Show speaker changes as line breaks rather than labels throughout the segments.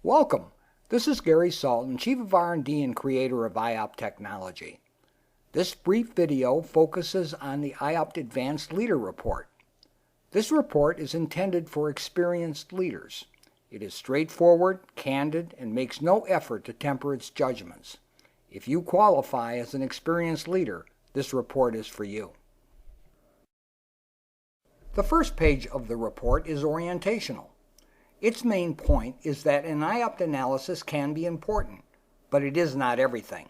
Welcome. This is Gary Salton, Chief of R&D and creator of IOP Technology. This brief video focuses on the IOP Advanced Leader Report. This report is intended for experienced leaders. It is straightforward, candid, and makes no effort to temper its judgments. If you qualify as an experienced leader, this report is for you. The first page of the report is orientational. Its main point is that an IOP analysis can be important, but it is not everything.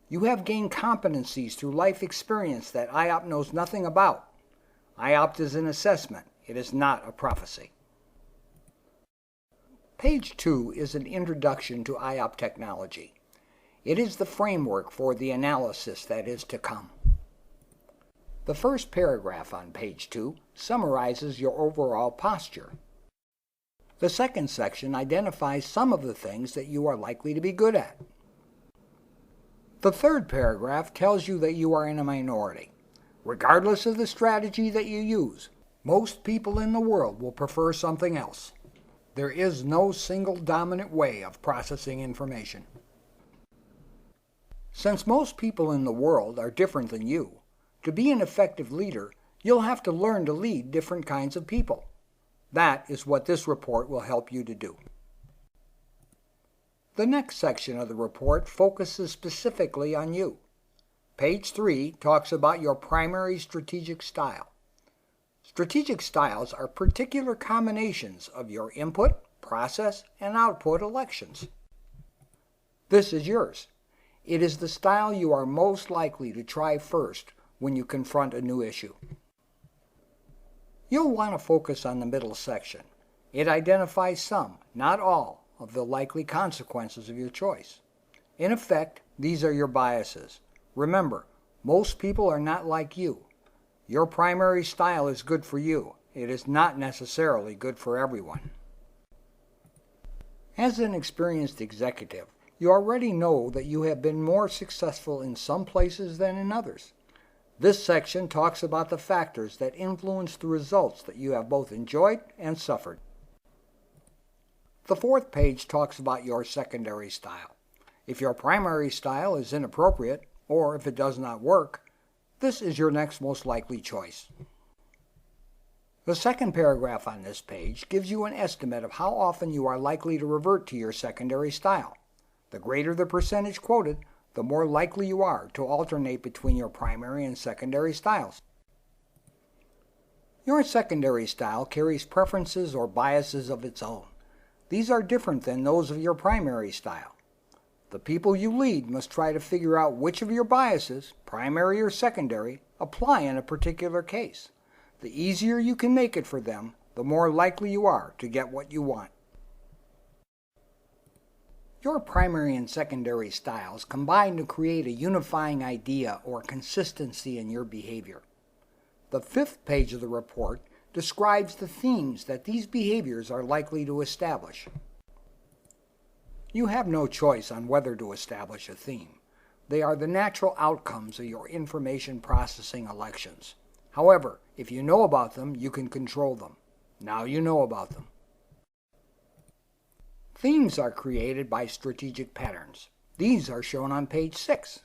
You have gained competencies through life experience that IOP knows nothing about. IOP is an assessment. It is not a prophecy. Page 2 is an introduction to IOP technology. It is the framework for the analysis that is to come. The first paragraph on page 2 summarizes your overall posture. The second section identifies some of the things that you are likely to be good at. The third paragraph tells you that you are in a minority. Regardless of the strategy that you use, most people in the world will prefer something else. There is no single dominant way of processing information. Since most people in the world are different than you, to be an effective leader, you'll have to learn to lead different kinds of people. That is what this report will help you to do. The next section of the report focuses specifically on you. Page 3 talks about your primary strategic style. Strategic styles are particular combinations of your input, process, and output elections. This is yours. It is the style you are most likely to try first when you confront a new issue. You'll want to focus on the middle section. It identifies some, not all, of the likely consequences of your choice. In effect, these are your biases. Remember, most people are not like you. Your primary style is good for you. It is not necessarily good for everyone. As an experienced executive, you already know that you have been more successful in some places than in others. This section talks about the factors that influence the results that you have both enjoyed and suffered. The fourth page talks about your secondary style. If your primary style is inappropriate, or if it does not work, this is your next most likely choice. The second paragraph on this page gives you an estimate of how often you are likely to revert to your secondary style. The greater the percentage quoted, the more likely you are to alternate between your primary and secondary styles. Your secondary style carries preferences or biases of its own. These are different than those of your primary style. The people you lead must try to figure out which of your biases, primary or secondary, apply in a particular case. The easier you can make it for them, the more likely you are to get what you want. Your primary and secondary styles combine to create a unifying idea or consistency in your behavior. The fifth page of the report describes the themes that these behaviors are likely to establish. You have no choice on whether to establish a theme. They are the natural outcomes of your information processing elections. However, if you know about them, you can control them. Now you know about them. Themes are created by strategic patterns. These are shown on page 6.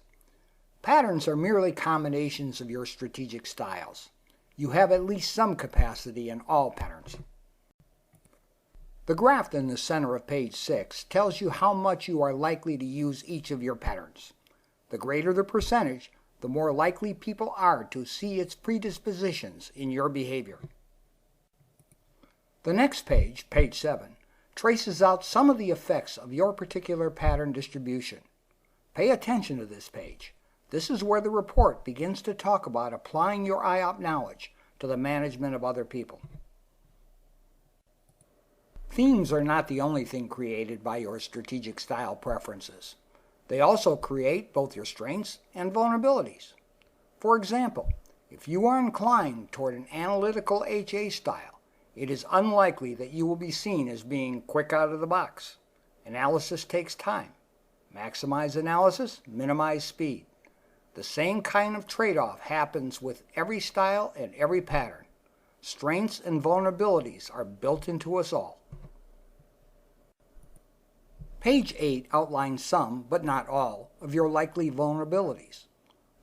Patterns are merely combinations of your strategic styles. You have at least some capacity in all patterns. The graph in the center of page 6 tells you how much you are likely to use each of your patterns. The greater the percentage, the more likely people are to see its predispositions in your behavior. The next page, page 7, traces out some of the effects of your particular pattern distribution. Pay attention to this page. This is where the report begins to talk about applying your IOP knowledge to the management of other people. Themes are not the only thing created by your strategic style preferences. They also create both your strengths and vulnerabilities. For example, if you are inclined toward an analytical HA style, it is unlikely that you will be seen as being quick out of the box. Analysis takes time. Maximize analysis, minimize speed. The same kind of trade-off happens with every style and every pattern. Strengths and vulnerabilities are built into us all. Page 8 outlines some, but not all, of your likely vulnerabilities.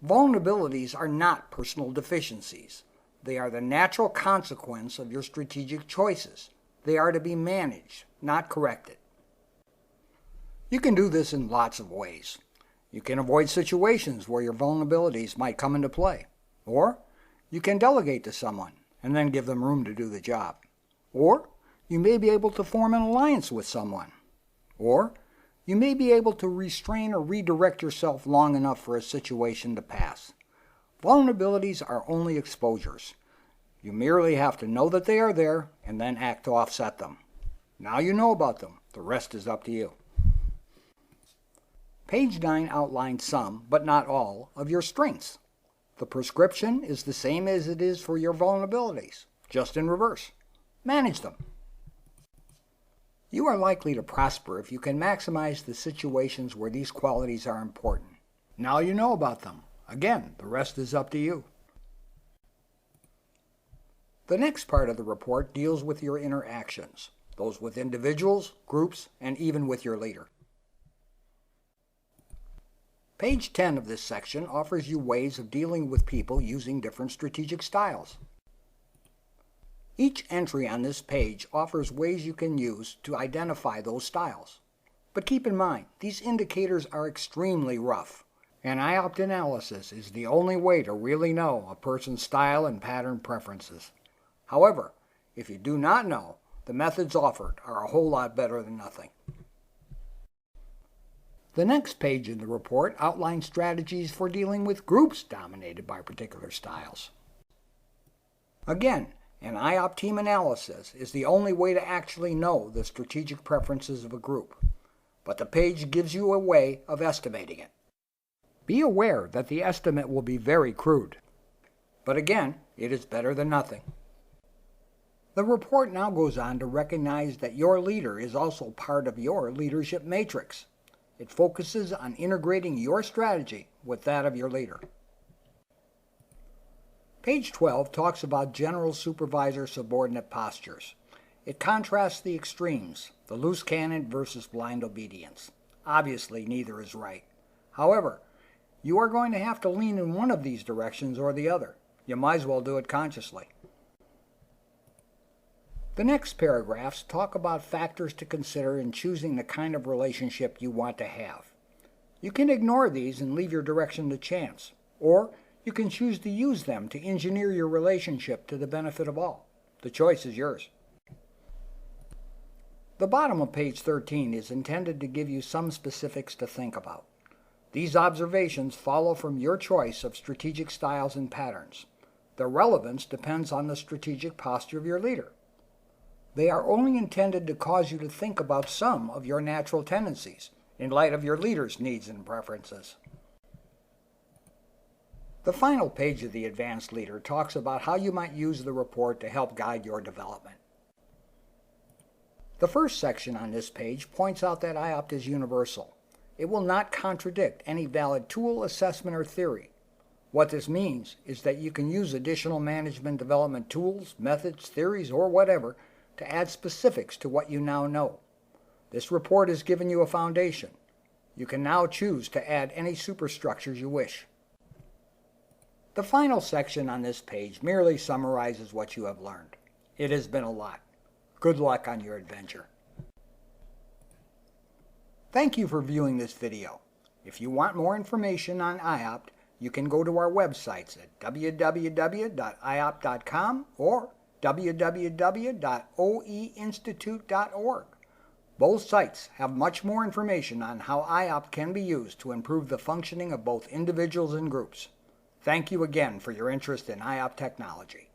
Vulnerabilities are not personal deficiencies. They are the natural consequence of your strategic choices. They are to be managed, not corrected. You can do this in lots of ways. You can avoid situations where your vulnerabilities might come into play. Or you can delegate to someone and then give them room to do the job. Or you may be able to form an alliance with someone. Or you may be able to restrain or redirect yourself long enough for a situation to pass. Vulnerabilities are only exposures. You merely have to know that they are there and then act to offset them. Now you know about them. The rest is up to you. Page 9 outlines some, but not all, of your strengths. The prescription is the same as it is for your vulnerabilities, just in reverse. Manage them. You are likely to prosper if you can maximize the situations where these qualities are important. Now you know about them. Again, the rest is up to you. The next part of the report deals with your interactions, those with individuals, groups, and even with your leader. Page 10 of this section offers you ways of dealing with people using different strategic styles. Each entry on this page offers ways you can use to identify those styles. But keep in mind, these indicators are extremely rough, and IOPT analysis is the only way to really know a person's style and pattern preferences. However, if you do not know, the methods offered are a whole lot better than nothing. The next page in the report outlines strategies for dealing with groups dominated by particular styles. Again, an IOP team analysis is the only way to actually know the strategic preferences of a group, but the page gives you a way of estimating it. Be aware that the estimate will be very crude, but again, it is better than nothing. The report now goes on to recognize that your leader is also part of your leadership matrix. It focuses on integrating your strategy with that of your leader. Page 12 talks about general supervisor-subordinate postures. It contrasts the extremes, the loose cannon versus blind obedience. Obviously, neither is right. However, you are going to have to lean in one of these directions or the other. You might as well do it consciously. The next paragraphs talk about factors to consider in choosing the kind of relationship you want to have. You can ignore these and leave your direction to chance, or you can choose to use them to engineer your relationship to the benefit of all. The choice is yours. The bottom of page 13 is intended to give you some specifics to think about. These observations follow from your choice of strategic styles and patterns. Their relevance depends on the strategic posture of your leader. They are only intended to cause you to think about some of your natural tendencies in light of your leader's needs and preferences. The final page of the Advanced Leader talks about how you might use the report to help guide your development. The first section on this page points out that IOPT is universal. It will not contradict any valid tool, assessment, or theory. What this means is that you can use additional management development tools, methods, theories, or whatever to add specifics to what you now know. This report has given you a foundation. You can now choose to add any superstructures you wish. The final section on this page merely summarizes what you have learned. It has been a lot. Good luck on your adventure. Thank you for viewing this video. If you want more information on IOPT, you can go to our websites at www.iopt.com or www.oeinstitute.org. Both sites have much more information on how IOPT can be used to improve the functioning of both individuals and groups. Thank you again for your interest in IOPT technology.